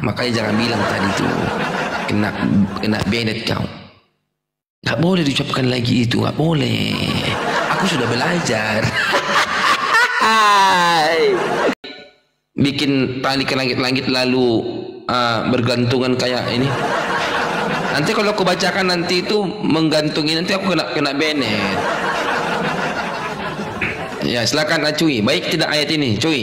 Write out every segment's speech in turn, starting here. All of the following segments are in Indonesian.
Makanya jangan bilang tadi tuh kena benet kau. Nggak boleh diucapkan lagi itu, nggak boleh. Aku sudah belajar. Bikin tali ke langit-langit lalu bergantungan kayak ini. Nanti kalau aku bacakan nanti itu menggantungi, nanti aku kena benet. Ya silakan Cuy. Baik tidak ayat ini, Cuy?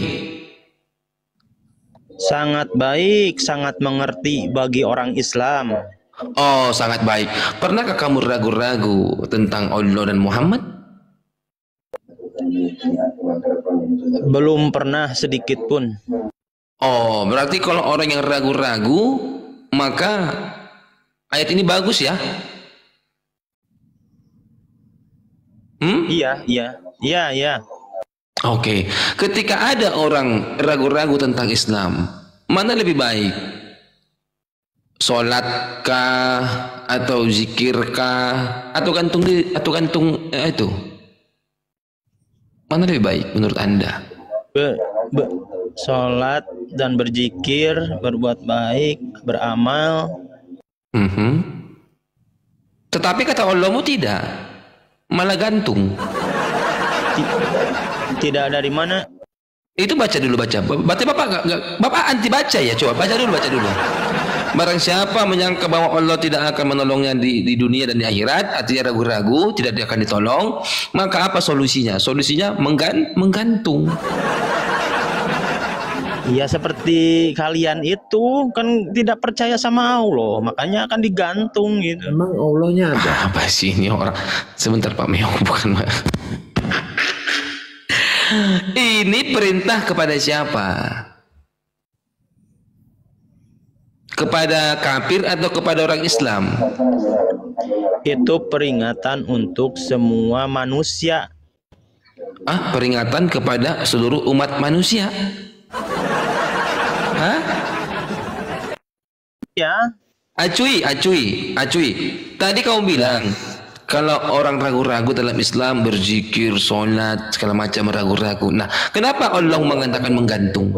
Sangat baik, sangat mengerti bagi orang Islam. Oh, sangat baik. Pernahkah kamu ragu-ragu tentang Allah dan Muhammad? Belum pernah sedikit pun. Oh, berarti kalau orang yang ragu-ragu, maka ayat ini bagus ya? Iya. Oke. Ketika ada orang ragu-ragu tentang Islam, mana lebih baik? Sholatkah atau zikirkah atau gantung itu? Mana lebih baik menurut Anda? Sholat dan berzikir, berbuat baik, beramal. Tetapi kata Allahmu tidak, malah gantung. Tidak dari mana? Itu baca dulu, baca. Berarti Bapak anti baca ya? Coba baca dulu. Barang siapa menyangka bahwa Allah tidak akan menolongnya di dunia dan di akhirat, artinya ragu-ragu, tidak akan ditolong, maka apa solusinya? Solusinya menggantung. Ya seperti kalian itu kan tidak percaya sama Allah, makanya akan digantung gitu. Emang Allahnya ada? Apa sih ini orang? Sebentar Pak Meo, bukan Pak. Ini perintah kepada siapa? Kepada kafir atau kepada orang Islam? Itu peringatan untuk semua manusia. Peringatan kepada seluruh umat manusia. Ya. Acuy. Tadi kamu bilang kalau orang ragu-ragu dalam Islam berzikir, sholat, segala macam ragu-ragu. Nah, kenapa Allah mengatakan menggantung?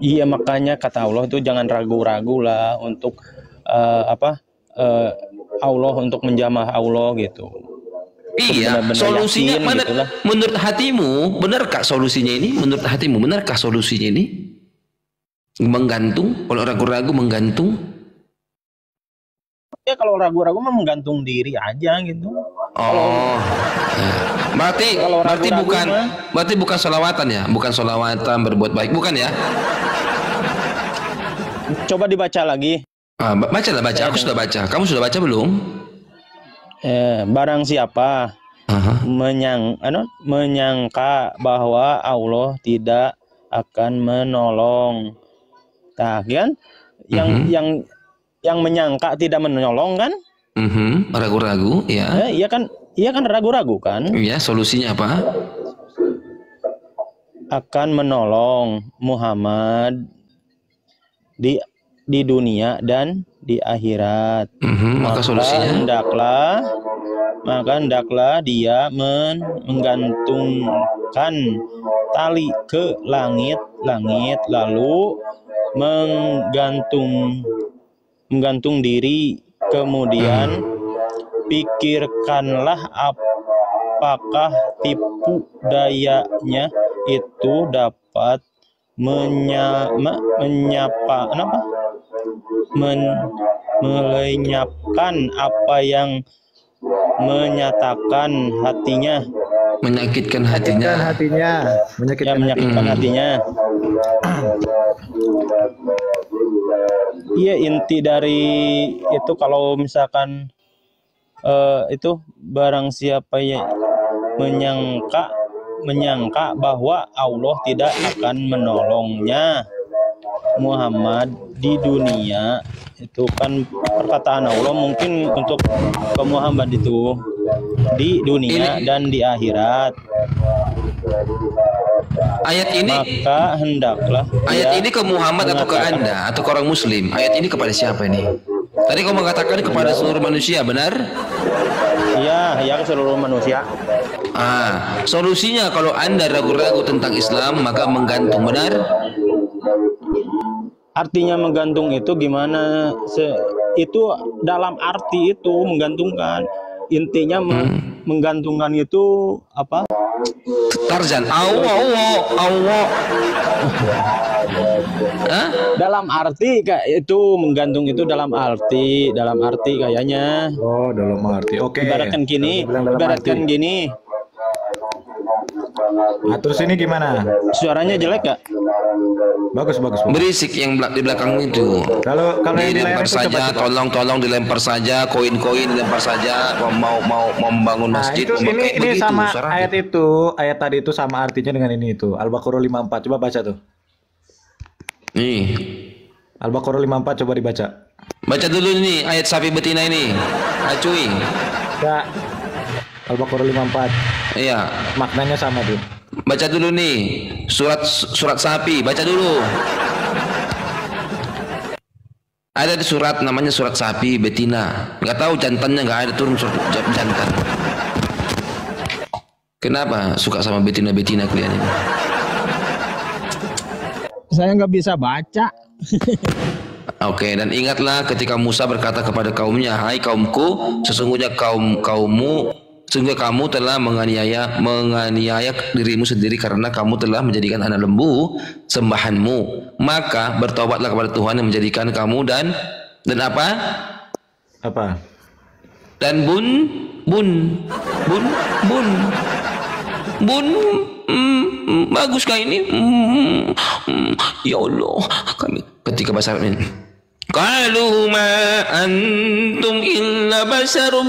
Iya, makanya kata Allah itu jangan ragu-ragu lah untuk Allah, untuk menjamah Allah gitu. Iya, solusinya mana? Gitulah. Menurut hatimu, benarkah solusinya ini? Menurut hatimu, benarkah solusinya ini? Menggantung, kalau ragu-ragu menggantung. Ya kalau ragu-ragu mah menggantung diri aja gitu. Oh, ya. Berarti bukan sholawatan ya? Bukan sholawatan berbuat baik, bukan ya? Coba dibaca lagi. Baca. Aku sudah baca. Kamu sudah baca belum? Barang siapa menyangka bahwa Allah tidak akan menolong. Nah, kan yang menyangka tidak menolong kan? Ragu-ragu, ya. Iya kan ragu-ragu kan? Iya, solusinya apa? Akan menolong Muhammad di dunia dan di akhirat. Maka solusinya maka hendaklah dia menggantungkan tali ke langit lalu menggantung diri, kemudian pikirkanlah apakah tipu dayanya itu dapat melenyapkan apa yang menyatakan hatinya, menyakitkan hatinya. Menyakitkan hatinya. Iya, inti dari itu kalau misalkan itu barang siapa yang menyangka bahwa Allah tidak akan menolongnya Muhammad di dunia, itu kan perkataan Allah mungkin untuk ke Muhammad itu di dunia dan di akhirat. Ayat ini maka hendaklah ayat ini ke Muhammad atau ke Anda atau ke orang Muslim? Ayat ini kepada siapa ini? Tadi kau mengatakan kepada seluruh manusia, benar? Iya, ke seluruh manusia. Solusinya kalau Anda ragu-ragu tentang Islam maka menggantung, benar? Artinya menggantung itu gimana? Itu dalam arti itu menggantungkan. Intinya menggantungkan itu apa? Tarzan. Allah. Hah? Dalam arti kayak itu menggantung itu dalam arti kayaknya. Oh, dalam arti. Oke. Ibaratkan gini. Nah, terus ini gimana? Suaranya jelek gak? Bagus. Berisik yang di belakang itu. Kalau yang di layar dilempar itu saja, tolong dilempar saja, koin-koin dilempar saja. Mau membangun Nah, masjid. itu ini begitu, sama suaranya. ayat tadi itu sama artinya dengan ini itu. Al-Baqarah 54. Coba baca tuh. Nih, Al-Baqarah 54 coba dibaca. baca dulu nih ayat sapi betina ini. Cuy. Ya. Al-Baqarah 54. Iya. Maknanya sama tuh. Baca dulu nih surat sapi, baca dulu. Ada di surat namanya surat sapi betina. Nggak tahu jantannya, nggak ada turun surat jantan. Kenapa suka sama betina kalian ini? Saya nggak bisa baca. Oke, dan ingatlah ketika Musa berkata kepada kaumnya, hai kaumku, sesungguhnya sungguh kamu telah menganiaya dirimu sendiri karena kamu telah menjadikan anak lembu sembahanmu. Maka bertobatlah kepada Tuhan yang menjadikan kamu dan apa? Apa? Dan bagus kah ini? Ya Allah, kami ketika bahasa Arab ini. Qalu ma antum illa basarum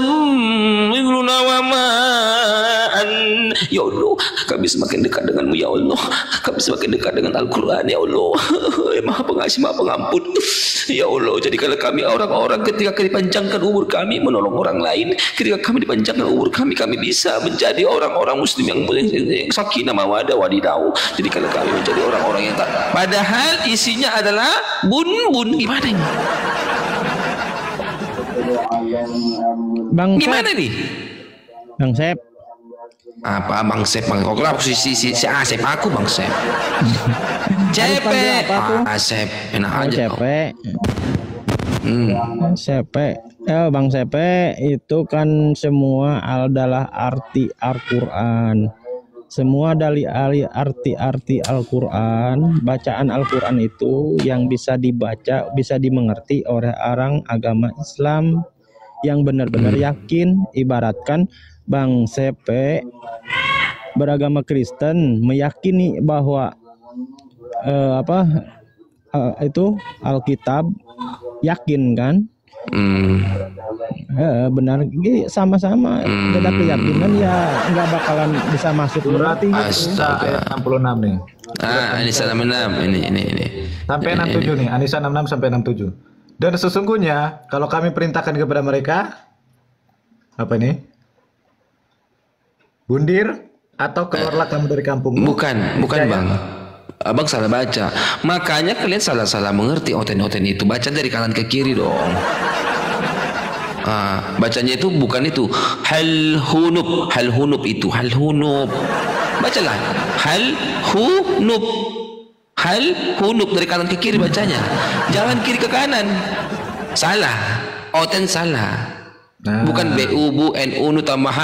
mithluna wa ma ya Allah, kami semakin dekat denganmu ya Allah, kami semakin dekat dengan Al-Quran ya Allah. Maha pengasih maha pengampun ya Allah. Jadikanlah kami orang-orang ketika dipanjangkan umur kami menolong orang lain, ketika kami dipanjangkan umur kami bisa menjadi orang-orang muslim yang sakinah mawaddah wadidaw. Jadikanlah kami menjadi orang-orang yang tak, padahal isinya adalah bun gimana ini? Gimana nih? Bang Sep. Apa Bang Sep? Kok kenapa si Asep aku Bang Sep? Cepe. Asep enak aja. Cepe. Sepe. Bang Sepe itu kan semua adalah arti Al-Quran. Semua dari arti Al-Quran, bacaan Al-Quran itu yang bisa dibaca, bisa dimengerti oleh orang agama Islam yang benar-benar yakin. Ibaratkan Bang Sepe beragama Kristen meyakini bahwa itu Alkitab, yakin kan? Benar, sama-sama beda keyakinan ya nggak bakalan bisa masuk berarti Astaga. ayat 66 nih. Anisa 66 ini. Sampai 67 nih, Anisa 66 sampai 67. Dan sesungguhnya kalau kami perintahkan kepada mereka apa nih? Bundir atau keluarlah kamu dari kampung. Bukan Bang. Abang salah baca. Makanya kalian salah mengerti oten itu. Baca dari kanan ke kiri dong. Bacanya itu bukan itu. Hal hunub itu. Hal hunub. Bacalah. Hal hunub dari kanan ke kiri bacanya. Jangan kiri ke kanan. Salah. Oten salah. Bukan BU NU tambah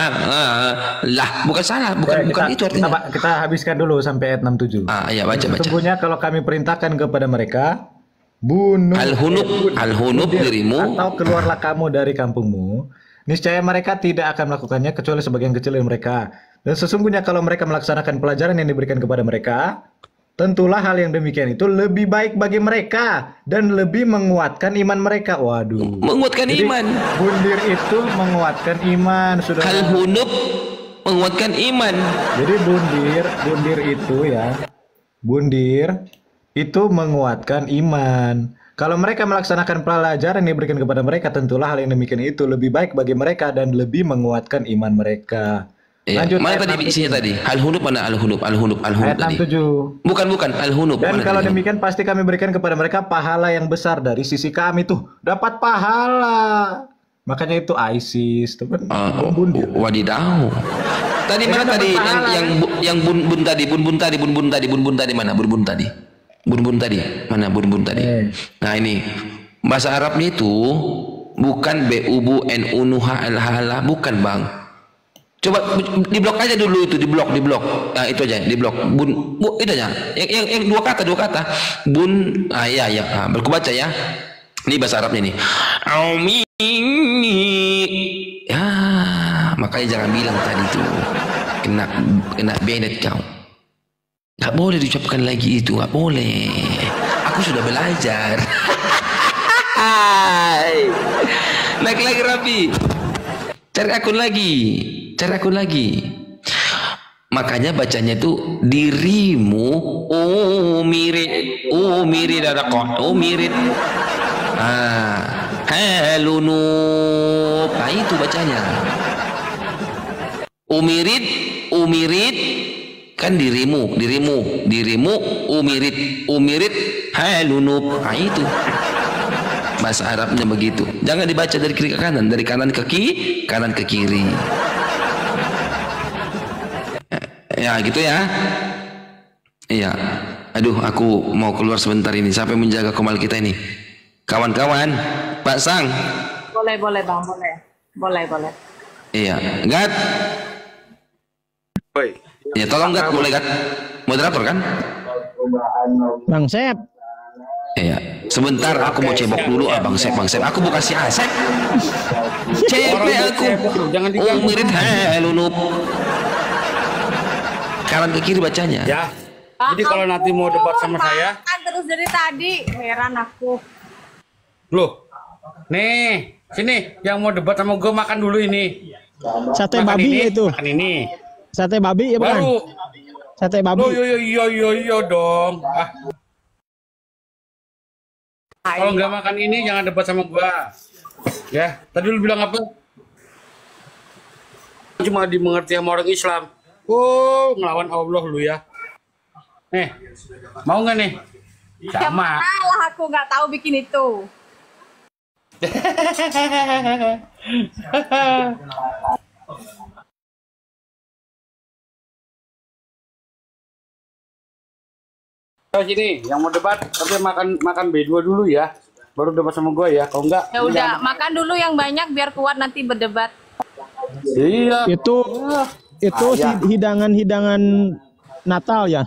lah, bukan salah, bukan itu artinya. Kita habiskan dulu sampai ayat 67. Ya baca. Sesungguhnya kalau kami perintahkan kepada mereka bunuh al-hunub dirimu atau keluarlah kamu dari kampungmu, niscaya mereka tidak akan melakukannya kecuali sebagian kecil dari mereka. Dan sesungguhnya kalau mereka melaksanakan pelajaran yang diberikan kepada mereka, tentulah hal yang demikian itu lebih baik bagi mereka dan lebih menguatkan iman mereka. Waduh. Menguatkan iman. Bundir itu menguatkan iman, sudah. Al-hunub menguatkan iman. Jadi bundir itu ya. Bundir itu menguatkan iman. Kalau mereka melaksanakan pelajaran yang diberikan kepada mereka, tentulah hal yang demikian itu lebih baik bagi mereka dan lebih menguatkan iman mereka. Lanjut, mana tadi isinya tadi? Al-hunub mana al-hunub ayat tadi? 67. Bukan al-hunub. Dan kalau demikian pasti kami berikan kepada mereka pahala yang besar dari sisi kami tuh. Dapat pahala. Makanya itu ISIS, teman. Wadidaw. Tadi mana tadi yang bun tadi mana? Bun tadi. Bun-bun tadi. Mana bun-bun tadi? Nah ini bahasa Arabnya itu bukan bu nu ha bukan bang. Coba di blok aja dulu itu, di blok. Nah, itu aja di blok. Bun, itu aja. Yang dua kata. Bun, ya. Nah, berkubaca ya. Ini bahasa Arabnya nih. Ya, makanya jangan bilang tadi tuh kena benet kau. Gak boleh diucapkan lagi itu, gak boleh. Aku sudah belajar. Naik lagi Rabi. Cari akun lagi. Makanya bacanya itu dirimu umirit ada kok umirit. Halunub. Nah itu bacanya. Umirit kan dirimu umirit halunub. Nah itu bahasa Arabnya begitu. Jangan dibaca dari kiri ke kanan, dari kanan ke kiri. Ya gitu ya. Iya. Aduh, aku mau keluar sebentar ini. Siapa yang menjaga komal kita ini? Kawan-kawan, Pak Sang. Boleh Bang, boleh. Iya, Gat. Ya tolong Gat, boleh Gat. Moderator kan? Bang Sep. Iya, sebentar aku mau cebok dulu Bang Sep. Aku bukan si Asep. Cebok aku. Jangan diganggu. Umirit halunub. Kanan ke kiri bacanya. Ya. Jadi kalau nanti mau debat sama saya, kan terus dari tadi, heran aku. loh, nih, sini, yang mau debat sama gue makan dulu ini. Sate Makan babi ini, itu. Makan ini. Sate babi ya bukan? Baru. Sate babi. Oh, yo dong. Kalau nggak makan ini jangan debat sama gue. Ya, tadi lu bilang apa? Cuma dimengerti sama orang Islam. Oh, ngelawan Allah lu ya. Mau nggak nih? Sama. Salah aku nggak tahu bikin itu. Sini, yang mau debat tapi makan B2 dulu ya. Baru debat sama gue ya. Kalau enggak, Ya udah, makan dulu yang banyak biar kuat nanti berdebat. iya. Itu hidangan Natal ya.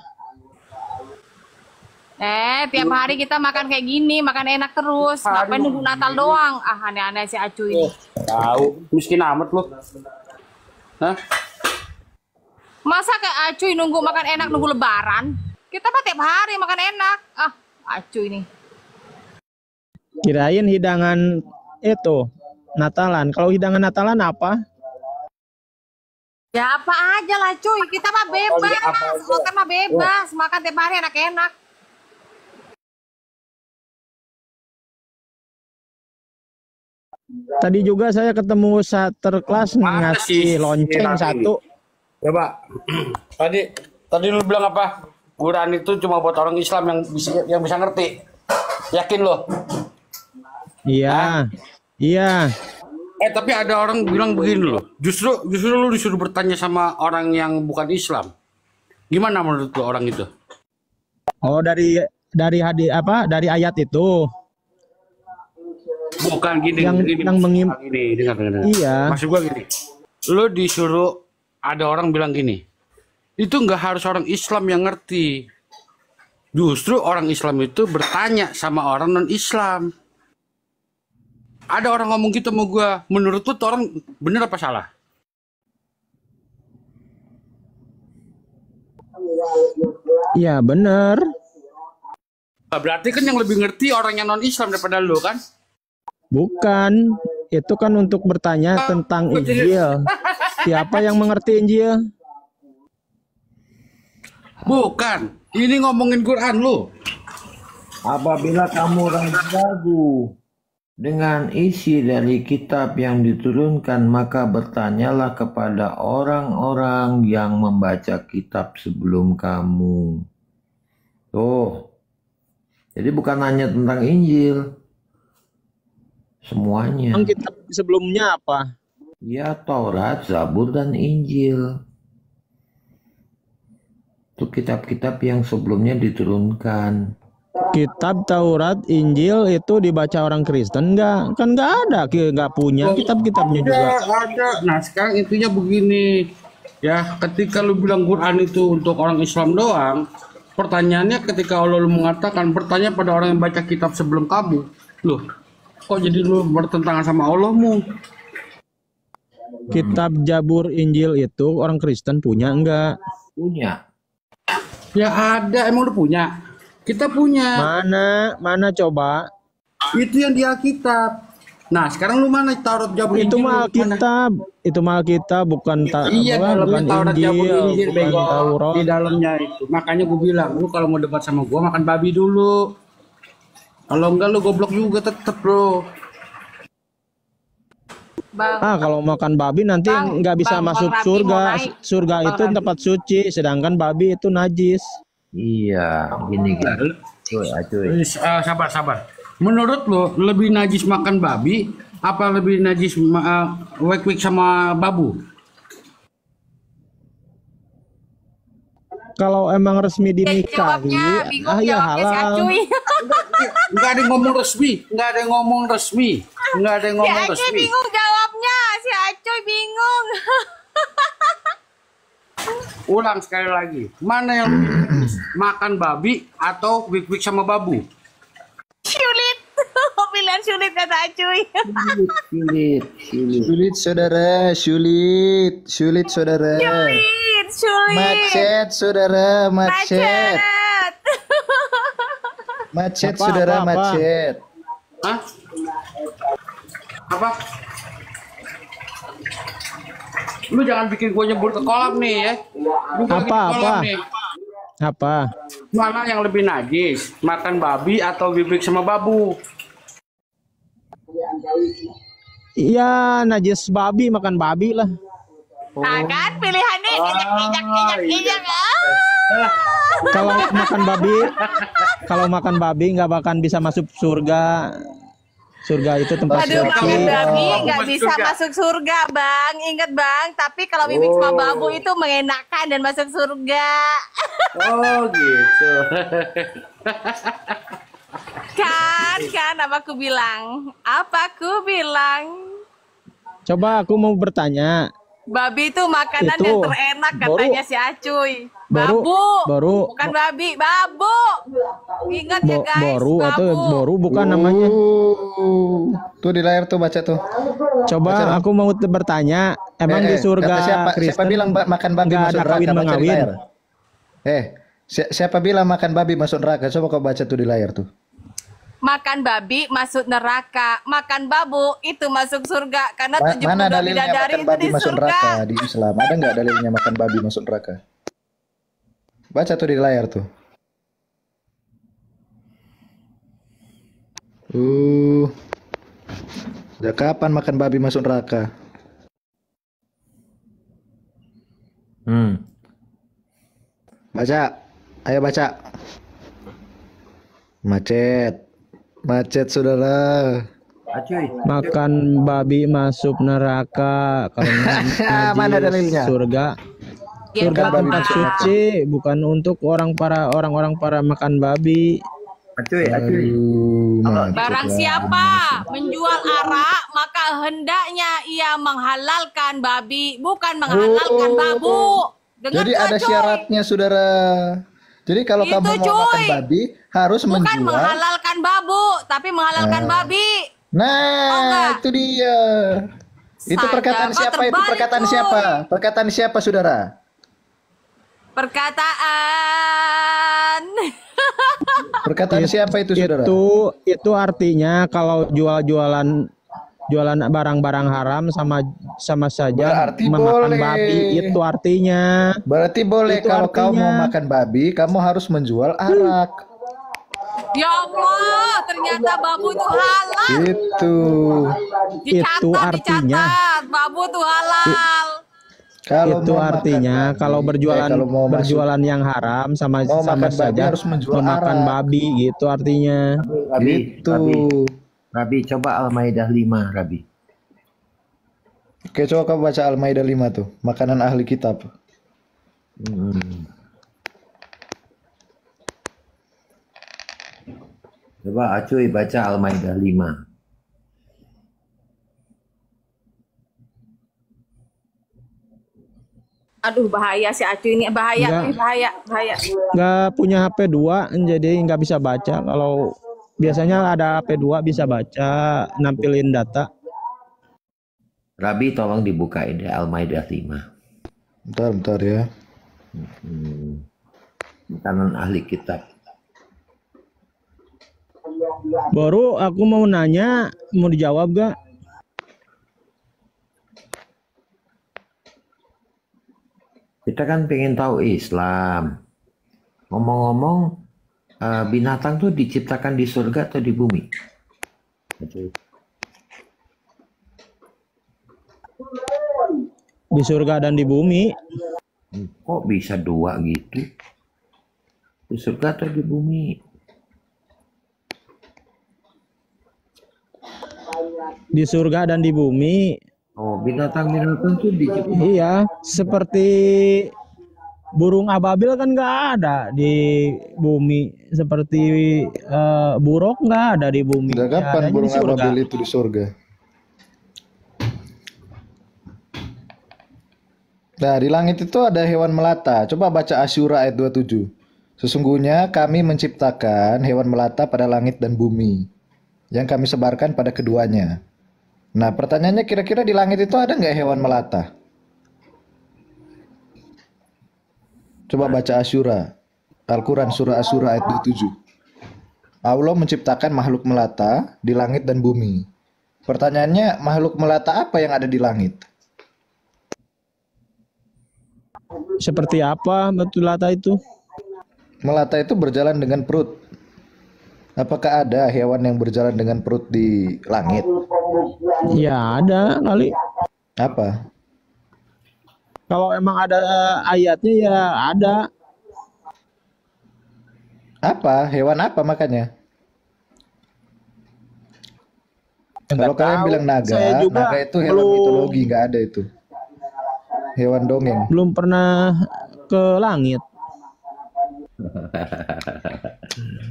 Tiap hari kita makan kayak gini, makan enak terus. Ngapain nunggu Natal doang? Aneh-aneh si Acu ini. Tahu, miskin amat lo. Hah? Masa kayak Acu nunggu makan enak nunggu Lebaran? Kita mah tiap hari makan enak. Acu ini. Kirain hidangan itu Natalan. Kalau hidangan Natalan apa? Ya apa aja lah cuy, kita mah bebas. Kita mah bebas, makan tiap hari enak-enak. Tadi juga saya ketemu kelas Mana sih? ngasih lonceng Ini satu. Coba. Tadi lu bilang apa? Quran itu cuma buat orang Islam yang bisa ngerti. Yakin lo? Iya. Iya. Tapi ada orang bilang begini loh. Justru lu disuruh bertanya sama orang yang bukan Islam. Gimana menurut lo orang itu? Oh, dari ayat itu. Bukan gini, Yang dengar. Iya. Maksud gua gini. Lu disuruh ada orang bilang gini. Itu nggak harus orang Islam yang ngerti. Justru orang Islam itu bertanya sama orang non-Islam. Ada orang ngomong gitu sama gue. Menurut lu tuh orang bener apa salah? Iya, bener. Berarti kan yang lebih ngerti orang yang non-Islam daripada lu kan? Bukan. Itu kan untuk bertanya tentang Injil. Siapa yang mengerti Injil? Bukan. Ini ngomongin Quran lu. Apabila kamu ragu dengan isi dari kitab yang diturunkan, maka bertanyalah kepada orang-orang yang membaca kitab sebelum kamu. Tuh. Jadi bukan hanya tentang Injil. Semuanya. Yang kitab sebelumnya apa? Ya, Taurat, Zabur, dan Injil. Itu kitab-kitab yang sebelumnya diturunkan. Kitab Taurat, Injil itu dibaca orang Kristen enggak? Kan enggak ada, enggak punya kitab-kitabnya juga. Ada. Nah, sekarang intinya begini. Ya, ketika lu bilang Quran itu untuk orang Islam doang, pertanyaannya ketika Allah lu mengatakan bertanya pada orang yang baca kitab sebelum kamu, loh, kok jadi lu bertentangan sama Allahmu? Kitab Jabur, Injil itu orang Kristen punya enggak? Punya. Ya ada, emang udah punya. Kita punya. Mana coba? Itu yang di Alkitab. Nah, sekarang lu mana Taurat Jabur Itu Injil? mah Alkitab, itu mah Alkitab bukan Iya, bukan dalamnya Taurat Jabur Injil, Injil bukan bego. Taurat. Di dalamnya itu. Makanya gue bilang, lu kalau mau debat sama gue makan babi dulu. Kalau enggak lu goblok juga tetep, Bro. Bang, Kalau makan babi nanti Bang, nggak bisa Bang masuk Rabi surga. mau naik. Surga Bang itu Rabi. tempat suci, sedangkan babi itu najis. Iya, gini. Cuy, cuy. Sabar. Menurut lo lebih najis makan babi apa lebih najis wek-wek sama babu? Kalau emang resmi dinikahi, jawabnya bingung ya jawabnya si halal. Acuy. Enggak ada yang ngomong resmi, enggak ada yang ngomong resmi. Enggak ada yang Si ngomong Acuy resmi. bingung jawabnya, si Acuy bingung. Ulang sekali lagi. Mana yang lebih najis? Makan babi atau wek-wek sama babu? Sulit. Pilihan sulit kata Acuy. Sulit. Sulit saudara, sulit saudara. Sulit. Macet saudara, macet. Macet. Macet Apa, saudara, apa? macet. Hah? Apa? Lu jangan bikin gue nyebur ke kolam nih ya. Lu lagi di kolam Apa? nih. Apa? Mana yang lebih najis? Makan babi atau bibik sama babu? Iya, najis babi, makan babi lah. Nah kan pilihannya injak. Kalau makan babi nggak bakal bisa masuk surga. Surga itu tempat Aduh, suci. makan babi Oh, nggak masuk bisa surga. masuk surga, Bang. Ingat, Bang. Tapi kalau bibik sama babu itu mengenakan dan masuk surga. Oh gitu. Kan apa aku bilang? Coba aku mau bertanya. Babi itu makanan Itu, yang terenak katanya si Acuy. Baru. Bukan babi, babu. Ingat ya guys, Boru atau babu. boru bukan namanya. Tuh di layar tuh baca tuh. Coba aku mau bertanya, emang di surga kata siapa Kristen bilang makan babi nggak masuk ada neraka? Baca di kawin-mengawin? layar. Siapa bilang makan babi masuk neraka? Coba kau baca tuh di layar tuh. Makan babi masuk neraka, makan babu itu masuk surga karena 72 Mana dalilnya bidadari makan itu babi di masuk surga. neraka di Islam? Ada nggak dalilnya makan babi masuk neraka? Baca tuh di layar tuh. Sejak kapan makan babi masuk neraka? Baca. Ayo baca. Macet saudara. Cuy. Makan babi masuk neraka karena Mana najis dalilnya? surga. Ya, Surga Bang. tempat suci, bukan untuk orang-orang para makan babi. Cuy. Barang siapa menjual arak, maka hendaknya ia menghalalkan babi, bukan menghalalkan babu. Dengar Jadi tuh, ada Coy. syaratnya saudara. Jadi kalau Itu, kamu mau makan Coy. babi harus Bukan menjual. menghalalkan babu, tapi menghalalkan babi. Nah, itu dia. Itu Saja, perkataan kau siapa? Itu terbalik, perkataan Coy. siapa? Perkataan siapa, saudara? Perkataan. Perkataan siapa itu, saudara? Itu artinya kalau jualan barang-barang haram sama saja Berarti memakan boleh. babi, itu artinya. Berarti boleh Itu kalau kau artinya. mau makan babi, kamu harus menjual arak. Ya Allah, ternyata babu itu halal. Itu. Itu artinya. Dicatat, babu itu halal. Kalau Itu mau artinya makan kalau babi, berjualan kalau mau berjualan yang haram sama Mau sama makan babi saja harus menjual memakan arak. babi, gitu artinya. Itu. Rabi, coba Al-Maidah 5, Rabi. Oke, coba kau baca Al-Maidah 5 tuh, makanan ahli kitab. Coba Acuy baca Al-Maidah 5. Aduh bahaya si Acu ini, bahaya, Enggak. bahaya. Nggak punya HP 2, jadi nggak bisa baca. Kalau biasanya ada HP 2 bisa baca, nampilin data. Rabi tolong dibukain deh Al-Maidah 5. Bentar ya. Makanan ahli kitab. Baru aku mau nanya, mau dijawab gak? Kita kan pengen tahu Islam. Ngomong-ngomong, binatang tuh diciptakan di surga atau di bumi? Di surga dan di bumi. Kok bisa dua gitu? Di surga atau di bumi? Di surga dan di bumi. Oh, binatang-binatang tuh diciptakan. Iya, seperti burung ababil kan nggak ada di bumi. Seperti buruk nggak ada di bumi. Udah Ya, kapan adanya di burung surga. ababil itu di surga? Nah, di langit itu ada hewan melata. Coba baca Asyura ayat 27. Sesungguhnya kami menciptakan hewan melata pada langit dan bumi, yang kami sebarkan pada keduanya. Nah, pertanyaannya kira-kira di langit itu ada nggak hewan melata? Coba baca Asyura. Al-Quran surah Asyura ayat 27. Allah menciptakan makhluk melata di langit dan bumi. Pertanyaannya, makhluk melata apa yang ada di langit? Seperti apa betul lata itu? Melata itu berjalan dengan perut. Apakah ada hewan yang berjalan dengan perut di langit? Ya ada kali. Apa? Kalau emang ada ayatnya ya ada. Apa? Hewan apa makanya? Kalau Nggak kalian tahu. bilang Saya naga, juga naga itu hewan belum- mitologi, nggak ada itu. Hewan dongeng. Belum pernah ke langit.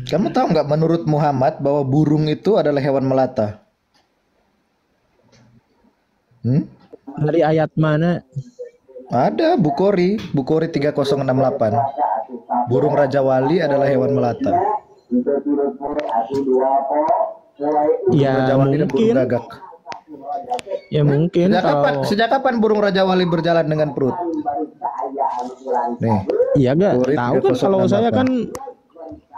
Kamu tahu nggak menurut Muhammad bahwa burung itu adalah hewan melata? Dari ayat mana? Ada Bukhari 3068. Burung Raja Wali adalah hewan melata. Burung Ya Raja Wali dan burung mungkin. gagak. Ya mungkin kalau Sejak kapan burung Raja Wali berjalan dengan perut? Nih, iya gak Bukhari tahu kan, kalau saya 3068. kan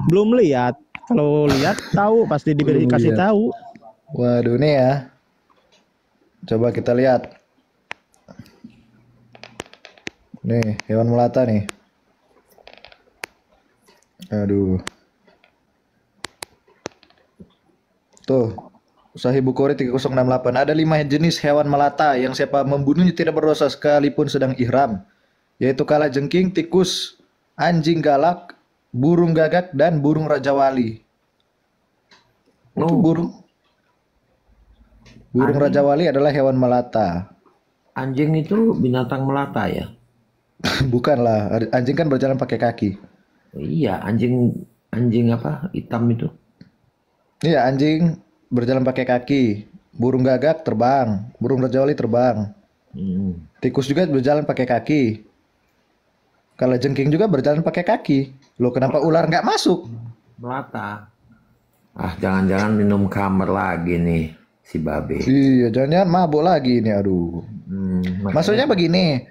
belum lihat. Kalau lihat tahu, pasti diberi Belum kasih lihat. tahu. Waduh nih ya. Coba kita lihat. Nih, hewan melata nih. Aduh. Tuh, Sahih Bukhari 3068. Ada 5 jenis hewan melata yang siapa membunuhnya tidak berdosa sekalipun sedang ihram, yaitu kalajengking, tikus, anjing galak, burung gagak, dan burung Raja Wali. Itu burung Raja Wali adalah hewan melata. Anjing itu binatang melata ya? Bukanlah, anjing kan berjalan pakai kaki. Iya, anjing apa? Hitam itu. Iya, anjing berjalan pakai kaki. Burung gagak terbang, burung Raja Wali terbang. Tikus juga berjalan pakai kaki. Kalajengking juga berjalan pakai kaki. Loh, kenapa ular nggak masuk? Melata. Ah, jangan-jangan minum kamar lagi nih si babe. Iya, jangan-jangan mabuk lagi ini, aduh. Maksudnya begini,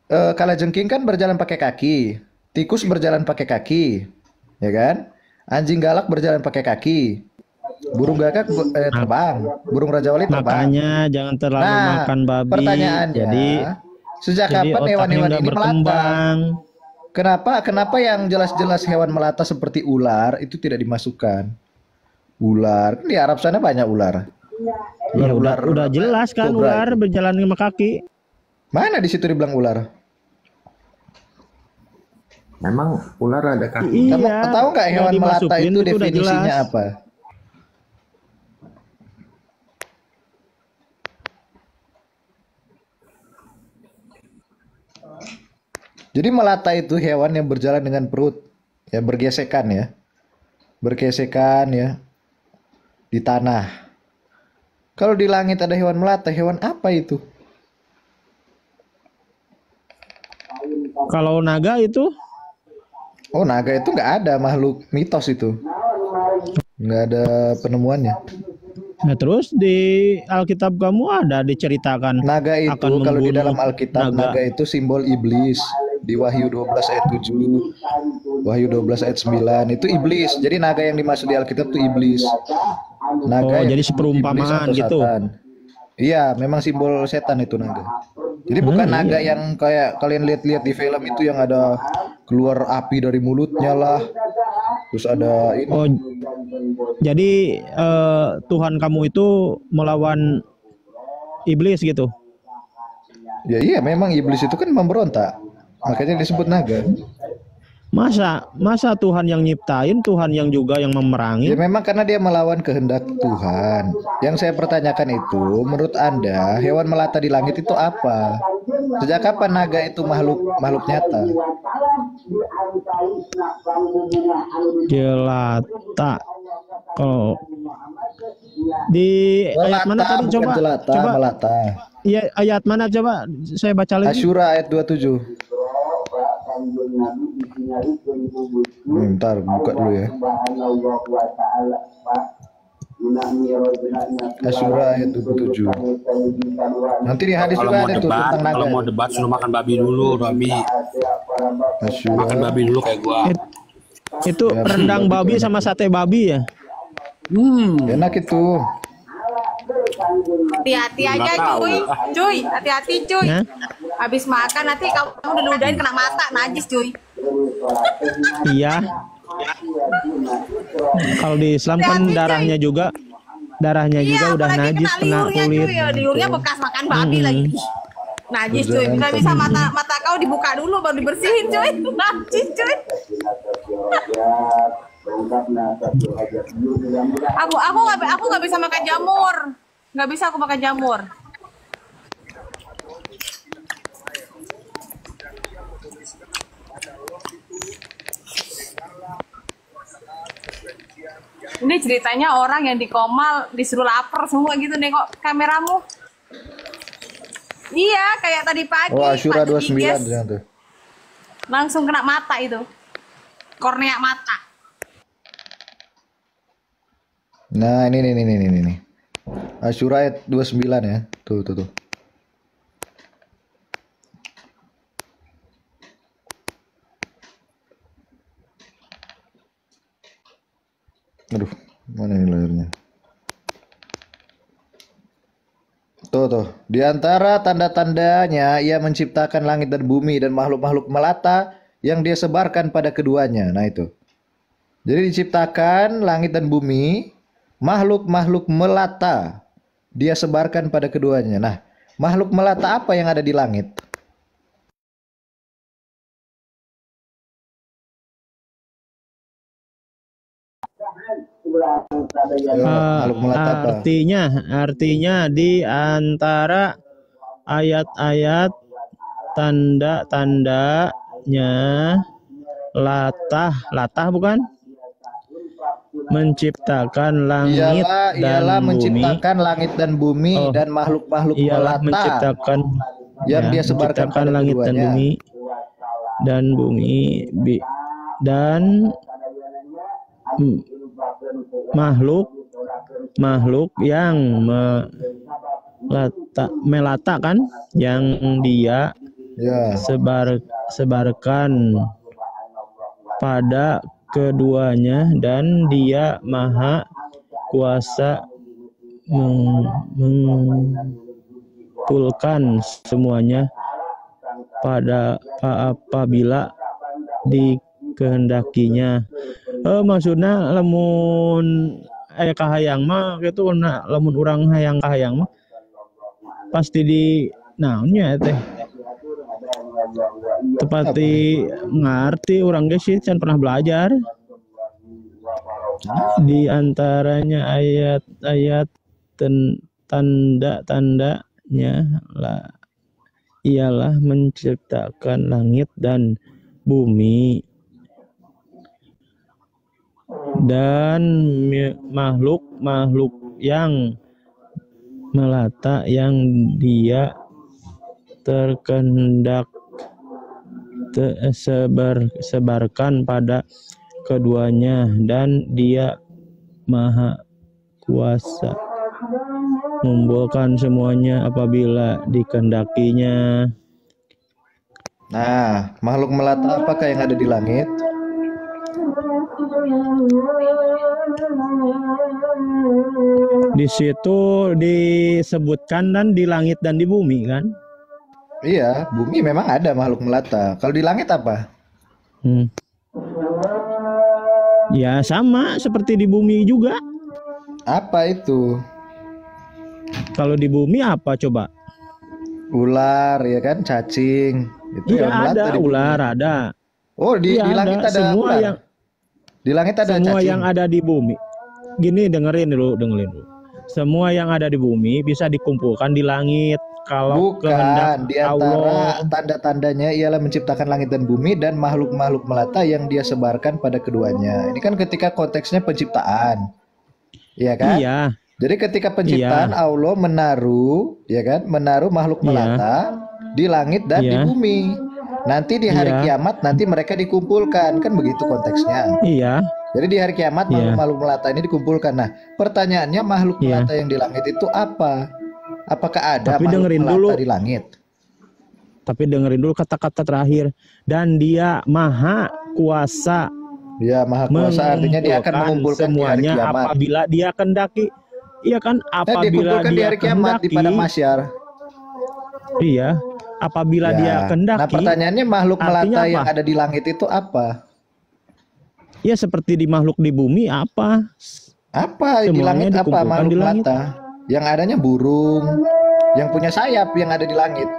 kalajengking kan berjalan pakai kaki, tikus berjalan pakai kaki, ya kan? Anjing galak berjalan pakai kaki, burung gagak terbang, burung Raja Wali terbang. Makanya jangan terlalu Nah, makan babi. pertanyaannya, Jadi sejak jadi kapan otaknya hewan-hewan nggak ini melata? berkembang. Kenapa yang jelas-jelas hewan melata seperti ular itu tidak dimasukkan? Ular, di Arab sana banyak ular. Ya udah jelas kan, kobra ular itu. berjalan sama kaki. Mana di situ dibilang ular? Memang ular ada kaki. Kamu Iya. tahu nggak nggak hewan melata dimasukin, itu udah definisinya jelas. apa? Jadi melata itu hewan yang berjalan dengan perut, ya bergesekan ya, bergesekan ya. di tanah. Kalau di langit ada hewan melata, hewan apa itu? Kalau naga itu Oh, naga itu nggak ada, makhluk mitos itu. Nggak ada penemuannya. nah terus di Alkitab kamu ada diceritakan Naga itu akan kalau di membunuh dalam Alkitab, naga itu simbol iblis. Di Wahyu 12 ayat 7, Wahyu 12 ayat 9 itu iblis. Jadi naga yang dimaksud di Alkitab itu iblis. Naga Oh, yang jadi disebut iblis seperumpamaan atau gitu. Satan. Iya, memang simbol setan itu naga. Jadi bukan naga iya. yang kayak kalian lihat-lihat di film itu yang ada keluar api dari mulutnya lah. Terus ada ini. Oh, jadi Tuhan kamu itu melawan iblis gitu. Ya iya, memang iblis itu kan memberontak. Makanya disebut naga. Masa Tuhan yang nyiptain, Tuhan yang juga yang Ya memerangi. memang karena dia melawan kehendak Tuhan. Yang saya pertanyakan itu, menurut Anda, hewan melata di langit itu apa? Sejak kapan naga itu makhluk nyata? Jelata. Kalau di ayat mana Melata, tadi bukan coba? jelata, Coba melata. iya ayat mana coba saya baca lagi. Asyura ayat 27. Bentar, buka dulu ya. Asyura ayat 27. Nanti di hadis Kalau juga mau ada tuh debat, tentang naga. kalau mau debat suruh makan babi dulu, babi. Asyura. Makan babi dulu kayak gua. Itu Ya, rendang babi sama sate babi ya. Enak itu. Hati-hati aja cuy, hati-hati cuy. Ya. Habis makan nanti kamu udah ludahin kena mata, najis cuy. Iya. Kalau di Islam kan Hati-hati, darahnya juga udah apalagi najis kena liurnya kulit. cuy, ya, liurnya bekas makan babi lagi. Najis cuy, nggak bisa mata kau dibuka dulu baru dibersihin cuy. Najis cuy. Aku nggak bisa makan jamur, nggak bisa aku makan jamur. Ini ceritanya orang yang di Komal disuruh lapar semua gitu nengok kameramu. Iya, kayak tadi pagi. Oh, Asyura Pak 29 Diges ternyata tuh. langsung kena mata itu. Kornea mata. Nah, ini. Asyura ayat 29 ya. Tuh. Aduh, mana ini layarnya? Tuh. Di antara tanda-tandanya, ia menciptakan langit dan bumi dan makhluk-makhluk melata yang dia sebarkan pada keduanya. Nah itu. Jadi diciptakan langit dan bumi, makhluk-makhluk melata dia sebarkan pada keduanya. Nah, makhluk melata apa yang ada di langit? Makhluk melata apa? Artinya di antara ayat-ayat tanda-tandanya latah bukan? Menciptakan langit Ialah dan bumi. menciptakan langit dan bumi Oh, dan makhluk-makhluk Ialah melata menciptakan yang dia sebarkan pada langit dan keduanya. bumi dan makhluk yang melata kan, yang dia Ya. sebarkan pada keduanya, dan dia maha kuasa mengumpulkan semuanya pada apabila dikehendakinya. Maksudnya lamun kahayang mah gitu, lamun urang hayang kahayang mah pasti di naonnya teh tepati ngerti orang guys sih can pernah belajar. Di antaranya ayat-ayat tanda-tandanya ialah menciptakan langit dan bumi. dan makhluk-makhluk yang melata yang dia terkendak sebarkan pada keduanya, dan dia maha kuasa mengumpulkan semuanya apabila dikehendakinya. Nah, makhluk melata apakah yang ada di langit? Di situ disebutkan dan di langit dan di bumi kan? Iya, bumi memang ada makhluk melata. Kalau di langit apa? Ya sama seperti di bumi juga. Apa itu? Kalau di bumi apa coba? Ular ya kan, cacing. Itu Iya yang melata ada di bumi. ular ada. Oh, di Iya, langit ada semua ular. yang Di langit ada semua cacing. yang ada di bumi. Gini dengerin dulu. Semua yang ada di bumi bisa dikumpulkan di langit kalau kehendak Bukan, di antara Allah. tanda-tandanya ialah menciptakan langit dan bumi dan makhluk-makhluk melata yang dia sebarkan pada keduanya. Ini kan ketika konteksnya penciptaan. Iya kan? Iya, Jadi ketika penciptaan Allah menaruh, ya kan? Menaruh makhluk Iya. melata di langit dan di Iya. bumi. Nanti di hari Iya. kiamat nanti mereka dikumpulkan, kan begitu konteksnya. iya, Jadi di hari kiamat Iya. makhluk-makhluk melata ini dikumpulkan. Nah, pertanyaannya makhluk Iya. melata yang di langit itu apa? Apakah ada Tapi makhluk dengerin melata dulu. di langit? tapi dengerin dulu kata-kata terakhir. Dan dia maha kuasa Ya, maha kuasa artinya dia akan mengumpulkan di hari semuanya kiamat. apabila dia kehendaki. Iya kan? Nah, Apabila dikumpulkan di dia hari kiamat di kehendaki. padang mahsyar. Iya, apabila Ya. dia Nah, kehendaki. pertanyaannya makhluk artinya melata apa? yang ada di langit itu apa? Ya seperti di makhluk di bumi apa? Apa di Semuanya langit apa dikumpulkan makhluk di langit. melata? Yang adanya burung, yang punya sayap yang ada di langit.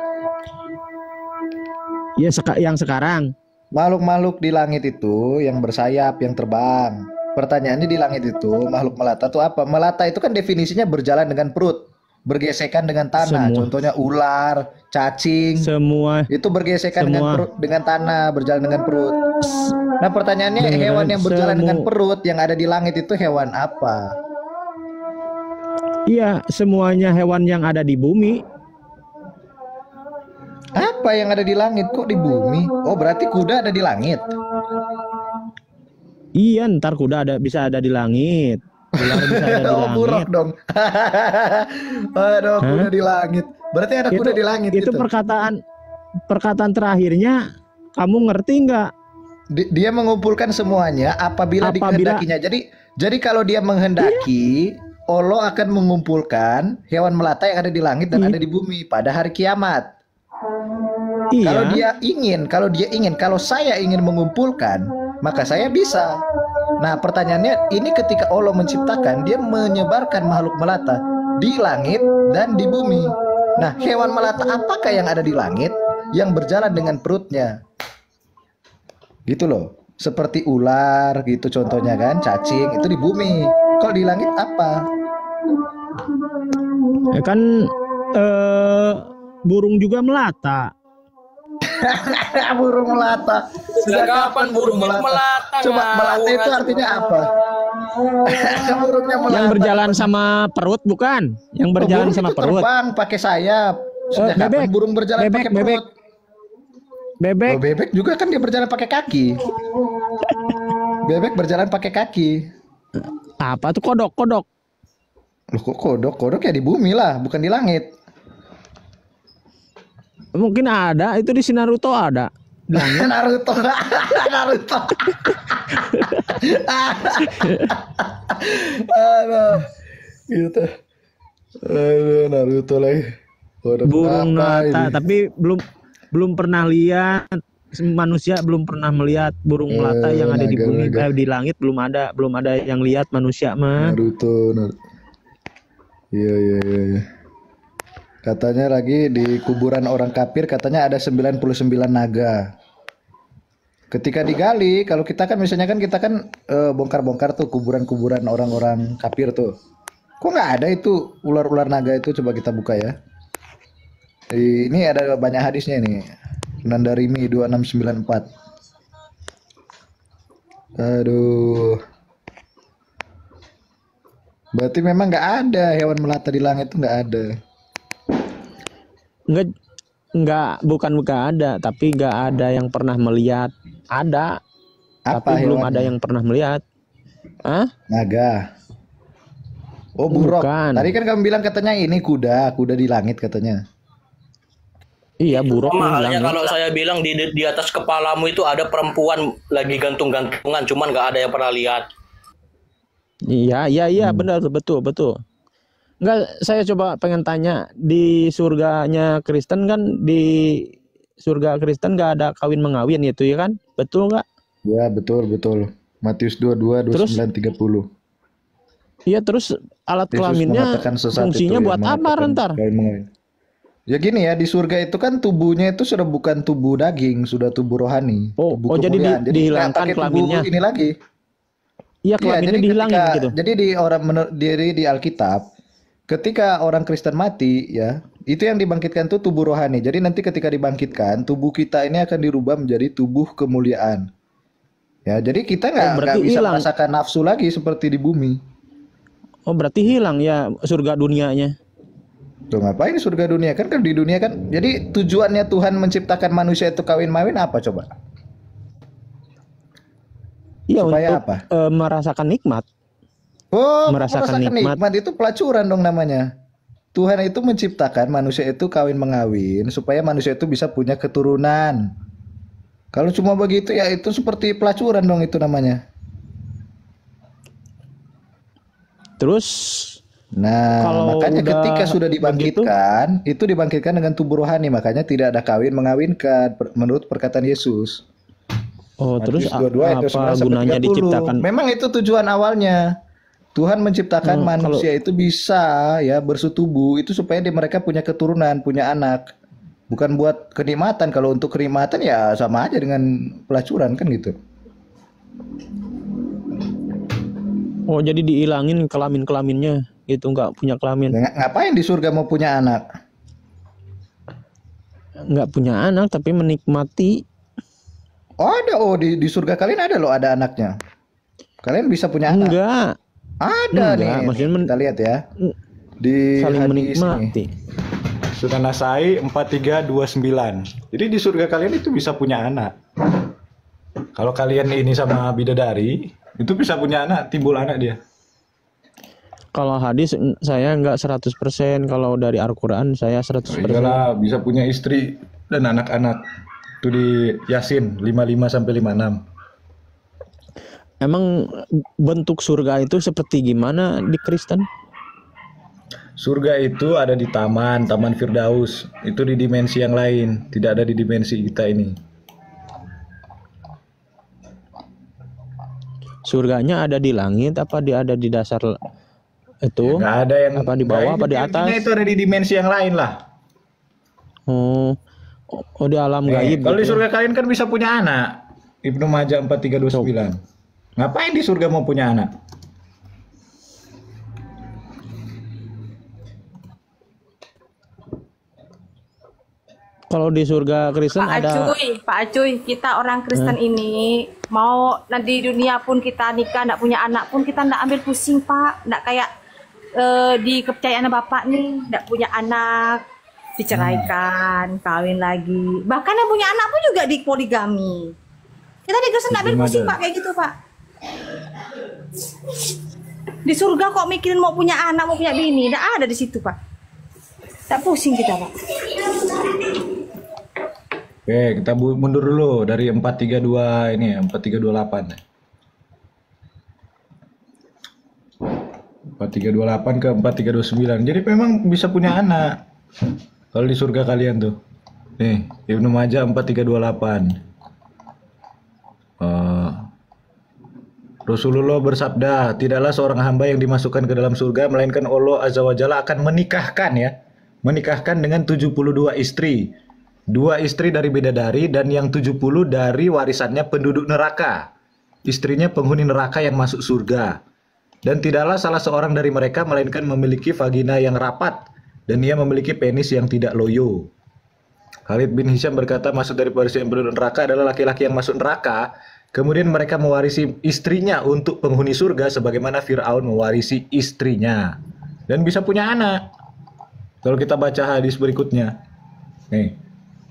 Ya yang sekarang. Makhluk-makhluk di langit itu yang bersayap, yang terbang. Pertanyaannya di langit itu makhluk melata itu apa? Melata itu kan definisinya berjalan dengan perut, bergesekan dengan tanah. Semua. Contohnya ular, cacing. Semua Itu bergesekan dengan Semua. perut, dengan tanah, berjalan dengan perut. Nah, pertanyaannya Dengan hewan yang berjalan dengan semu- perut yang ada di langit itu hewan apa? Iya, semuanya hewan yang ada di bumi. Apa yang ada di langit kok di bumi? Oh, berarti kuda ada di langit. Iya, ntar kuda bisa ada di langit. Ular bisa ada di Oh, buruk langit. dong. Aduh, kuda di langit. Berarti ada kuda di langit Itu perkataan terakhirnya kamu ngerti nggak? Dia mengumpulkan semuanya apabila dikehendakinya. Jadi kalau dia menghendaki, Allah akan mengumpulkan hewan melata yang ada di langit dan ada di bumi pada hari kiamat. Iya. Kalau saya ingin mengumpulkan, maka saya bisa. Nah, pertanyaannya ini ketika Allah menciptakan, dia menyebarkan makhluk melata di langit dan di bumi. Nah, hewan melata apakah yang ada di langit yang berjalan dengan perutnya? Gitu loh. Seperti ular gitu contohnya kan, cacing itu di bumi. Kalau di langit apa? Ya kan burung juga melata. Burung melata. Sejak kapan burung melata? Coba melata itu artinya apa? Burungnya melata. Yang berjalan sama perut bukan? Yang berjalan burung sama itu perut. terbang pakai sayap. Sejak kapan Bebek. burung berjalan Bebek, pakai bebek. perut? Bebek. Oh, bebek juga kan dia berjalan pakai kaki. Bebek berjalan pakai kaki. Apa tuh kodok? Loh, kok kodok? Kodok ya di bumi lah, bukan di langit. Mungkin ada, itu di si Naruto ada. Di langit. Naruto. Naruto. Aduh. Gitu. Aduh, Naruto lagi. Kodok Burung apa melata, ini? tapi belum pernah lihat, manusia belum pernah melihat burung melata yang ada di bumi, di langit belum ada yang lihat manusia mah. Naruto. Iya. Katanya lagi di kuburan orang kafir katanya ada 99 naga. Ketika digali, kalau kita kan misalnya kan kita kan bongkar-bongkar tuh kuburan-kuburan orang-orang kafir tuh. Kok nggak ada itu ular-ular naga itu? Coba kita buka ya. Ini ada banyak hadisnya nih. Nandarimi 2694. Aduh. Berarti memang nggak ada hewan melata di langit itu nggak ada. Bukan ada, tapi nggak ada yang pernah melihat. Ada, Apa tapi belum ada hewannya? yang pernah melihat. Hah? Naga. Oh, buruk. Bukan. Tadi kan kamu bilang katanya ini kuda di langit katanya. Iya, buruk Sama yang halnya langit. kalau saya bilang di atas kepalamu itu ada perempuan lagi gantung-gantungan, cuman nggak ada yang pernah lihat. Iya, benar, betul. Enggak, saya coba pengen tanya, di surganya Kristen kan, di surga Kristen nggak ada kawin mengawin itu ya kan? Betul nggak? Ya, betul. Matius 22, 29, 30. Iya, terus alat Yesus kelaminnya mengatakan sesaat fungsinya itu ya, buat apa, mengatakan Rentar? kawin mengawin. Ya gini ya, di surga itu kan tubuhnya itu sudah bukan tubuh daging, sudah tubuh rohani. Tubuh Jadi kemuliaan. Jadi nggak dihilangkan pakai tubuh kelaminnya. ini lagi. Iya, Iya, kelaminnya jadi dihilangin gitu. jadi di Alkitab, ketika orang Kristen mati ya, itu yang dibangkitkan tuh tubuh rohani. Jadi nanti ketika dibangkitkan, tubuh kita ini akan dirubah menjadi tubuh kemuliaan. Ya, jadi kita nggak berarti bisa hilang. merasakan nafsu lagi seperti di bumi. Oh, berarti hilang ya surga dunianya. Tuh ngapain surga dunia kan di dunia kan. Jadi tujuannya Tuhan menciptakan manusia itu kawin-mawin apa coba? Iya, Supaya untuk apa? merasakan nikmat. Oh, Merasakan merasakan nikmat. nikmat itu pelacuran dong namanya. Tuhan itu menciptakan manusia itu kawin mengawin supaya manusia itu bisa punya keturunan. Kalau cuma begitu ya itu seperti pelacuran dong itu namanya. Terus Nah, kalau makanya udah ketika sudah dibangkitkan, itu dibangkitkan dengan tubuh rohani, makanya tidak ada kawin mengawinkan menurut perkataan Yesus. terus Matius 22 ayat 29 apa sampai gunanya 30. diciptakan? Memang itu tujuan awalnya. Tuhan menciptakan kalau manusia itu bisa ya bersetubuh itu supaya mereka punya keturunan, punya anak. Bukan buat kenikmatan. Kalau untuk kenikmatan ya sama aja dengan pelacuran kan gitu. Oh, jadi dihilangin kelaminnya gitu, nggak punya kelamin. Ngapain di surga mau punya anak? Nggak punya anak tapi menikmati. Oh ada, di surga kalian ada loh, ada anaknya. Kalian bisa punya anak. Enggak, Ada nih. maksudnya Kita lihat ya. Di saling hadis menikmati. ini. Surah Nasai 4329. Jadi di surga kalian itu bisa punya anak. Kalau kalian ini sama bidadari, itu bisa punya anak, timbul anak dia. Kalau hadis saya nggak 100%, kalau dari Al-Quran saya 100%. Iyalah, bisa punya istri dan anak-anak. Itu di Yasin 55 sampai 56. Emang bentuk surga itu seperti gimana di Kristen? Surga itu ada di Taman Firdaus. Itu di dimensi yang lain, tidak ada di dimensi kita ini. Surganya ada di langit apa ada di dasar itu? Ya, nggak ada yang apa di bawah apa di atas? Itu ada di dimensi yang lain lah. Oh, di alam gaib. Kalau di gitu. surga kalian kan bisa punya anak. Ibnu Majah 4329. Ngapain di surga mau punya anak? Kalau di surga Kristen ada. Pak Acuy, kita orang Kristen ini mau nanti di dunia pun kita nikah, nggak punya anak pun kita nggak ambil pusing Pak, nggak kayak di kepercayaan Bapak nih, nggak punya anak diceraikan, kawin lagi, bahkan yang punya anak pun juga di poligami. Kita di Kristen nggak ambil pusing Pak kayak gitu Pak. Di surga kok mikirin mau punya anak, mau punya bini, nggak ada di situ Pak. Tak pusing kita Pak. Oke, kita mundur dulu dari 432 ini ya, 4328. 4328 ke 4329. Jadi memang bisa punya anak. Kalau di surga kalian tuh. Nih, Ibnu Majah 4328. Rasulullah bersabda, tidaklah seorang hamba yang dimasukkan ke dalam surga melainkan Allah Azza wa Jalla akan menikahkan dengan 72 istri. 2 istri dari bidadari dan yang 70 dari warisannya penduduk neraka. Istrinya penghuni neraka yang masuk surga. Dan tidaklah salah seorang dari mereka melainkan memiliki vagina yang rapat dan ia memiliki penis yang tidak loyo. Khalid bin Hisham berkata, maksud dari warisan penduduk neraka adalah laki-laki yang masuk neraka Kemudian mereka mewarisi istrinya untuk penghuni surga sebagaimana Fir'aun mewarisi istrinya. Dan bisa punya anak. Kalau kita baca hadis berikutnya. Nih,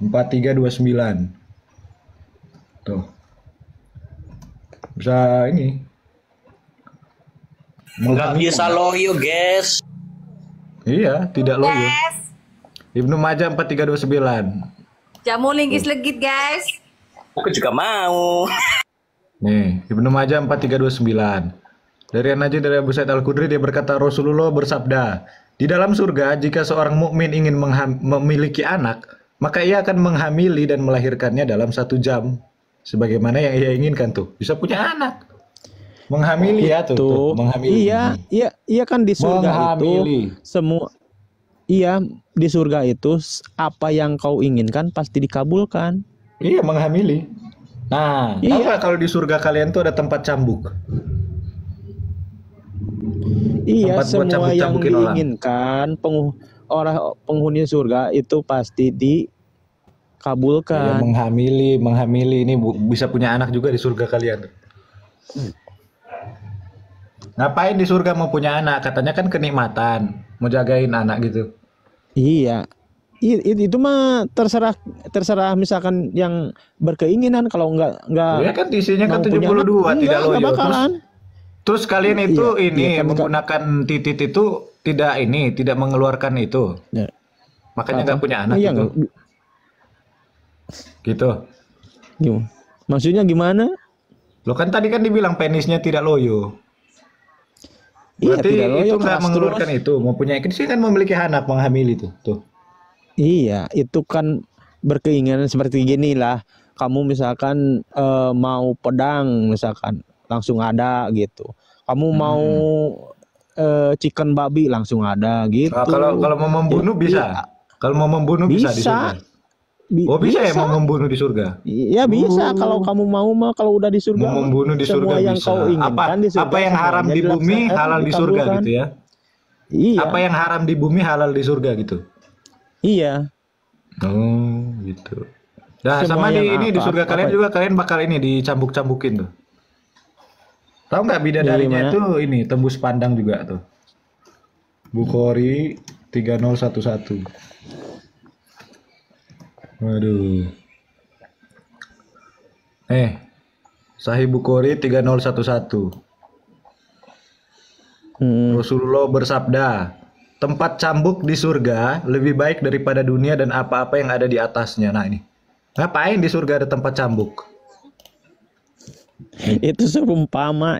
4329. Tuh. Bisa ini. Nggak bisa loyo, guys. Iya, tidak loyo. Yes. Ibnu Majah 4329. Jamu linggis legit guys. Aku juga mau. Nih, Ibnu Majah 4329. Dari An-Najih dari Abu Sa'id Al-Khudri dia berkata Rasulullah bersabda, di dalam surga jika seorang mukmin ingin memiliki anak, maka ia akan menghamili dan melahirkannya dalam 1 jam. Sebagaimana yang ia inginkan tuh. Bisa punya anak. Menghamili ya tuh. Menghamili. Iya kan di surga itu semua. Iya, di surga itu apa yang kau inginkan pasti dikabulkan. Iya, menghamili. Nah, tahu nggak kalau di surga kalian tuh ada tempat cambuk? Iya, tempat buat semua yang cambuk-cambukin orang. diinginkan penghuni surga itu pasti Ya, dikabulkan. menghamili ini bisa punya anak juga di surga kalian. Ngapain di surga mau punya anak? Katanya kan kenikmatan, mau jagain anak gitu. Iya. Itu mah terserah misalkan yang berkeinginan, kalau enggak Ya kan isinya kan mau punya 72 anak, tidak enggak loyo. bakalan. Terus kalian itu Iya, ini iya kan, menggunakan titit itu tidak mengeluarkan itu. Ya. Makanya Apa? nggak punya anak Iya, gitu. Gitu. Gimana? Maksudnya gimana? Lo kan tadi kan dibilang penisnya tidak loyo. Iya, Berarti tidak loyo, itu nggak keras mengeluarkan terus. itu, mau punya ikan sih kan memiliki anak, menghamili itu. Tuh. Iya, itu kan berkeinginan seperti gini lah. Kamu misalkan mau pedang misalkan langsung ada gitu. Kamu mau chicken babi langsung ada gitu. Nah, kalau mau membunuh bisa. Kalau mau membunuh bisa di surga. Oh bisa ya mau membunuh di surga? Iya bisa, kalau kamu mau mah, kalau udah di surga Mau membunuh di semua surga yang bisa. kau inginkan di surga, Apa yang haram semuanya di bumi dilaksanakan, halal di surga dikabulkan. gitu ya? Iya. Apa yang haram di bumi halal di surga gitu? Iya. Oh gitu. Nah Semua sama di yang ini di surga kalian juga kalian bakal ini dicambuk-cambukin tuh. Tahu nggak bidadarinya Gimana? itu ini tembus pandang juga tuh. Bukhari 3011. Waduh. Sahih Bukhari 3011. Rasulullah bersabda, tempat cambuk di surga lebih baik daripada dunia dan apa-apa yang ada di atasnya. Nah ini, ngapain di surga ada tempat cambuk? Itu serumpama,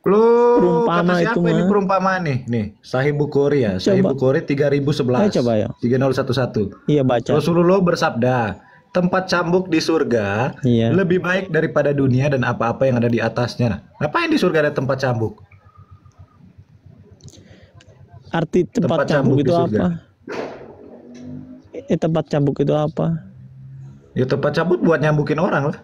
Loh, Perumpama kata siapa itu ini mah. perumpamaan nih? Nih, Sahih Bukhari ya. Sahih Coba. Bukhari 3011. Coba ya. 3011. Iya baca. Rasulullah bersabda, tempat cambuk di surga Iya. lebih baik daripada dunia dan apa-apa yang ada di atasnya. Nah, ngapain di surga ada tempat cambuk? Arti tempat cambuk di itu surga. apa? Tempat cambuk itu apa? Ya tempat cambuk buat nyambukin orang lah.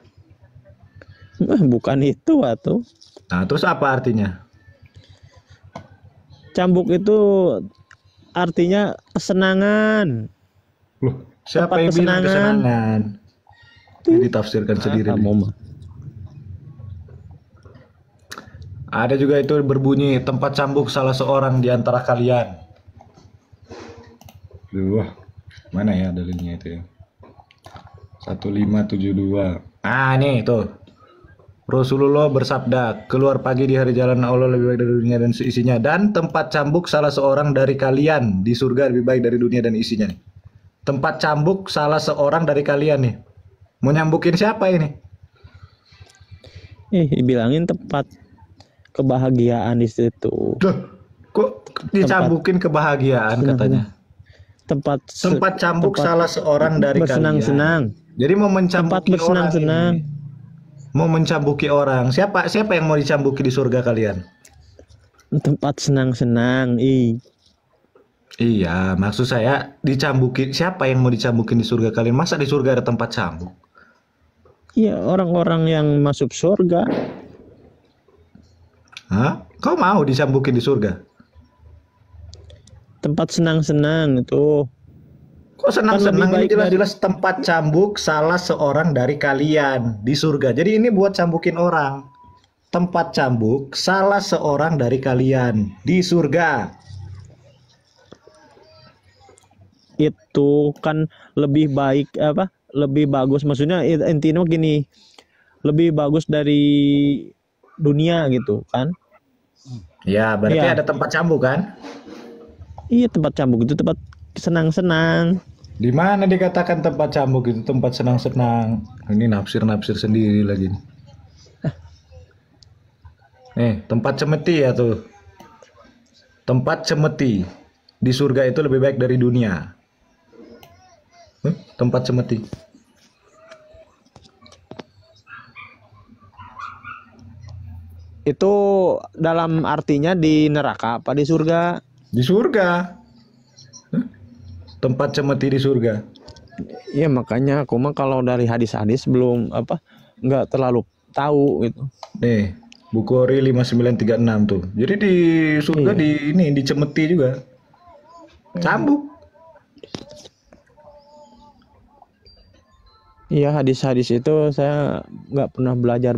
Bukan itu atau Nah, terus apa artinya? cambuk itu artinya kesenangan. Loh, siapa Tempat yang bilang kesenangan. kesenangan? Ini ditafsirkan sendiri. nih. Kamu mah. Ada juga itu berbunyi tempat cambuk salah seorang di antara kalian. Wah, mana ya dalilnya itu ya? 1572. Ah, nih tuh. Rasulullah bersabda, keluar pagi di hari jalan Allah lebih baik dari dunia dan isinya. Dan tempat cambuk salah seorang dari kalian di surga lebih baik dari dunia dan isinya. Nih. Tempat cambuk salah seorang dari kalian nih. Mau nyambukin siapa ini? Dibilangin tempat kebahagiaan di situ. Duh, kok dicambukin kebahagiaan katanya? Tempat Tempat cambuk salah seorang dari kalian. bersenang-senang. Jadi mau Tempat mencambuki orang bersenang-senang. ini. Mau mencambuki orang. Siapa yang mau dicambuki di surga kalian? Tempat senang-senang. Iya, maksud saya dicambuki. Siapa yang mau dicambukin di surga kalian? Masa di surga ada tempat cambuk? Iya, orang-orang yang masuk surga. Hah? Kau mau dicambukin di surga? Tempat senang-senang itu. Kok senang-senang? lebih Ini baik dari jelas-jelas tempat cambuk salah seorang dari kalian di surga. Jadi ini buat cambukin orang. Tempat cambuk salah seorang dari kalian di surga. itu kan lebih baik apa? Lebih bagus, maksudnya intinya gini, lebih bagus dari dunia gitu kan? Ya, berarti Iya, ada tempat cambuk kan? iya tempat cambuk itu tempat senang-senang. Di mana dikatakan tempat cambuk itu tempat senang-senang? Ini nafsir-nafsir sendiri lagi nih. Tempat cemeti ya tuh. Tempat cemeti di surga itu lebih baik dari dunia. Tempat cemeti. Itu dalam artinya di neraka apa di surga? Di surga. Tempat cemeti di surga. Iya makanya aku mah kalau dari hadis-hadis belum apa, nggak terlalu tahu gitu. Nih, Bukhari 5936 tuh. Jadi di surga Iya. di ini dicemeti juga. Cambuk. Iya hadis-hadis itu saya nggak pernah belajar.